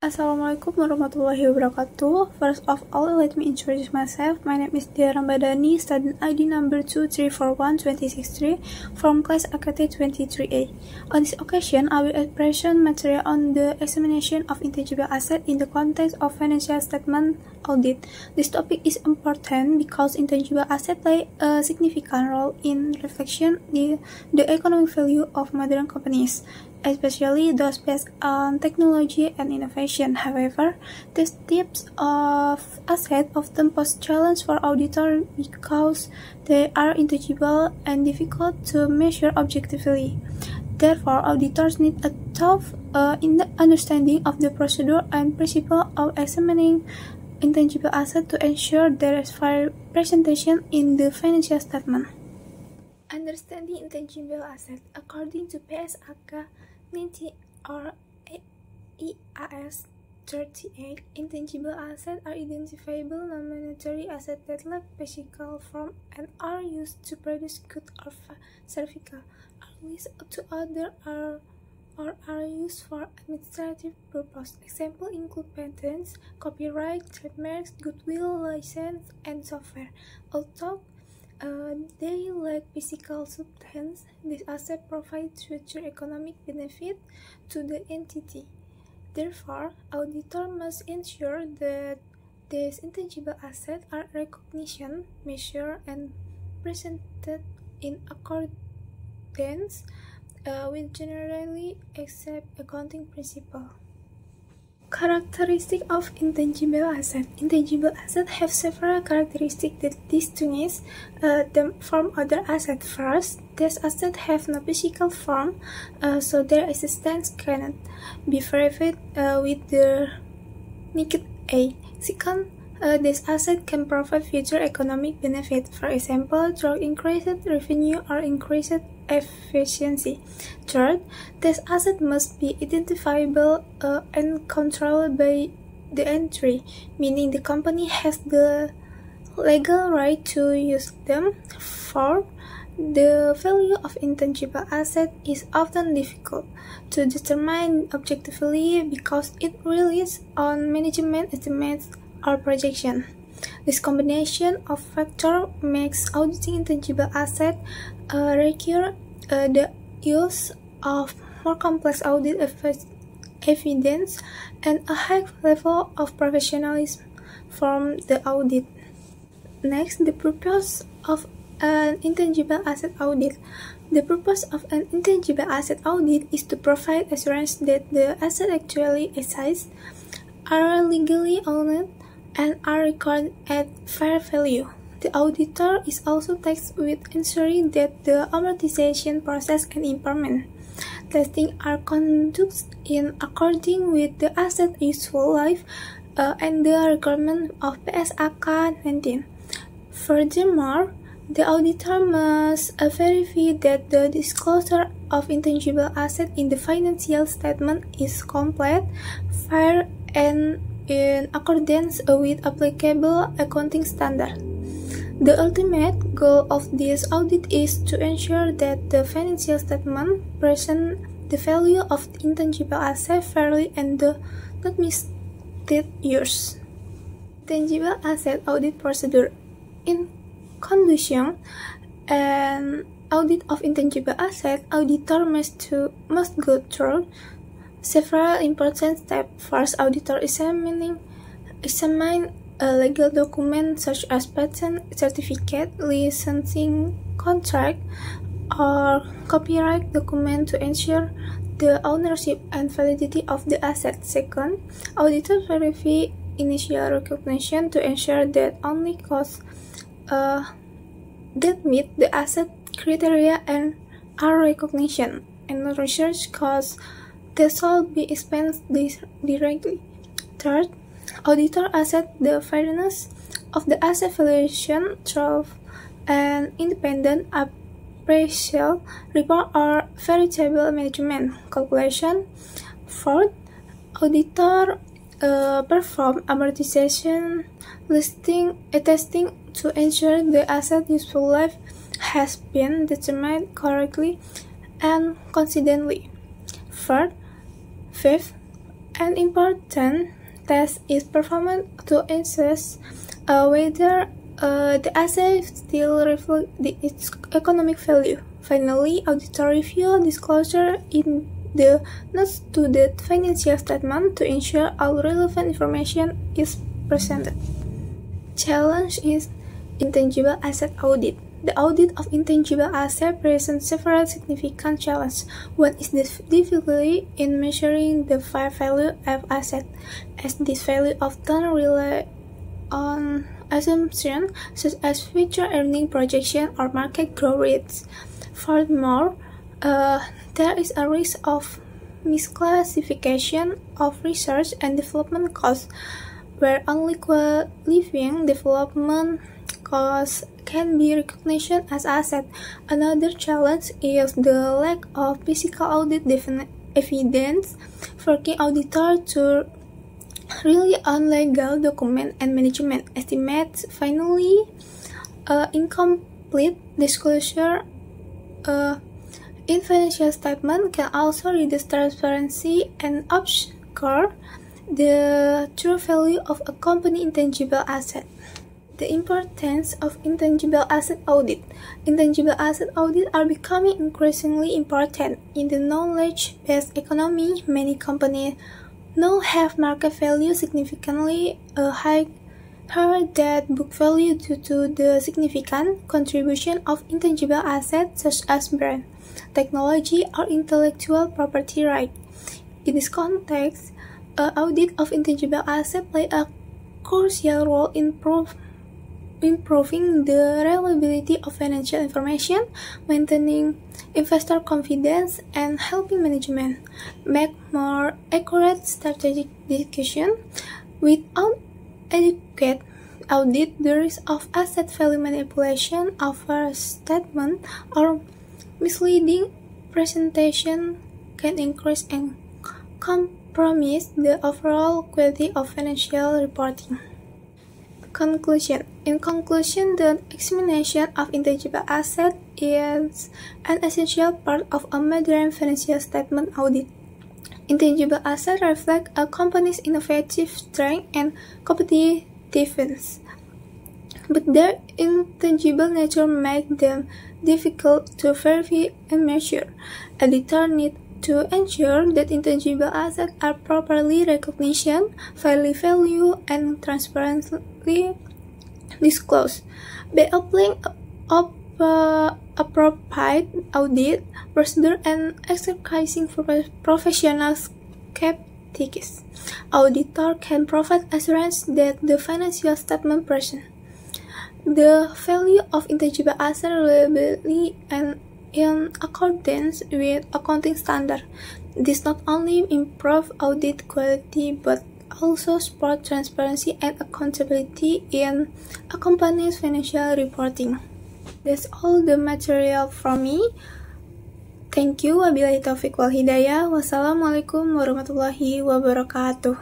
Assalamualaikum warahmatullahi wabarakatuh. First of all, let me introduce myself. My name is Dia Ramadhani, student ID number 2341263 from class AKT 23A. On this occasion, I will present material on the examination of intangible asset in the context of financial statement audit. This topic is important because intangible assets play a significant role in reflection the economic value of modern companies, especially those based on technology and innovation. However, these types of assets often pose challenges for auditors because they are intangible and difficult to measure objectively. Therefore, auditors need a thorough understanding of the procedure and principle of examining intangible assets to ensure there is fair presentation in the financial statement. Understanding intangible assets. According to PSAK 90 or IAS 38, intangible assets are identifiable non-monetary assets that lack physical form and are used to produce goods or services, are leased to others, or are used for administrative purposes. Examples include patents, copyright, trademarks, goodwill, license, and software. Although they lack physical substance, these assets provide future economic benefit to the entity. Therefore, auditors must ensure that these intangible assets are recognized, measured, and presented in accordance with generally accepted accounting principles. Characteristics of intangible assets. Intangible assets have several characteristics that distinguish them from other assets. First, these assets have no physical form, so their existence cannot be verified with the naked eye. Second, these assets can provide future economic benefit, for example, through increased revenue or increased efficiency. Third, these assets must be identifiable and controlled by the entity, meaning the company has the legal right to use them. Fourth, the value of intangible assets is often difficult to determine objectively because it relies on management estimates or projection. This combination of factors makes auditing intangible assets require the use of more complex audit evidence and a high level of professionalism from the audit. Next, the purpose of an intangible asset audit. The purpose of an intangible asset audit is to provide assurance that the assets actually exist, are legally owned, and are recorded at fair value. The auditor is also tasked with ensuring that the amortization process and impairment testing are conducted in accordance with the asset useful life and the requirement of PSAK 19. Furthermore, the auditor must verify that the disclosure of intangible assets in the financial statement is complete, fair, and in accordance with applicable accounting standards. The ultimate goal of this audit is to ensure that the financial statement presents the value of intangible assets fairly and do not mislead users. Intangible asset audit procedure. In conducting an audit of intangible assets, auditor must go through several important steps. First, auditor examine a legal document such as patent certificate, licensing contract, or copyright document to ensure the ownership and validity of the asset. Second, auditors verify initial recognition to ensure that only costs that meet the asset criteria and are recognized, and research costs that shall be expensed directly. Third, auditor assess the fairness of the asset valuation through an independent appraisal report or veritable management calculation. Fourth, auditor perform amortization testing to ensure the asset useful life has been determined correctly and consistently. Fifth, An important test is performed to assess whether the asset still reflects its economic value. Finally, auditor review disclosure in the notes to the financial statement to ensure all relevant information is presented. Challenge is intangible asset audit. The audit of intangible assets presents several significant challenges. One is the difficulty in measuring the fair value of assets, as this value often relies on assumptions such as future earning projection or market growth rates. Furthermore, there is a risk of misclassification of research and development costs, where only living development costs can be recognized as assets. Another challenge is the lack of physical audit evidence, forcing auditors to rely on legal documents and management estimates. Finally, incomplete disclosure in financial statement can also reduce transparency and obscure the true value of a company's intangible asset. The importance of intangible asset audit. Intangible asset audits are becoming increasingly important in the knowledge-based economy. Many companies now have market value significantly higher than book value due to the significant contribution of intangible assets such as brand, technology, or intellectual property rights. In this context, audit of intangible assets play a crucial role in improving the reliability of financial information, maintaining investor confidence, and helping management make more accurate strategic decisions. Without adequate audit, the risk of asset value manipulation, overstatement, or misleading presentation can increase and compromise the overall quality of financial reporting. Conclusion. In conclusion, the examination of intangible assets is an essential part of a modern financial statement audit. Intangible assets reflect a company's innovative strength and competitiveness, but their intangible nature makes them difficult to verify and measure. Auditors need to ensure that intangible assets are properly recognized, fairly valued, and transparently disclosed. By applying appropriate audit procedure and exercising professional skepticism, auditor can provide assurance that the financial statement presents the value of intangible assets reliably and in accordance with accounting standards. This not only improves audit quality but also supports transparency and accountability in a company's financial reporting. That's all the material from me. Thank you. Wabillahi taufiq wal hidayah. Wassalamualaikum warahmatullahi wabarakatuh.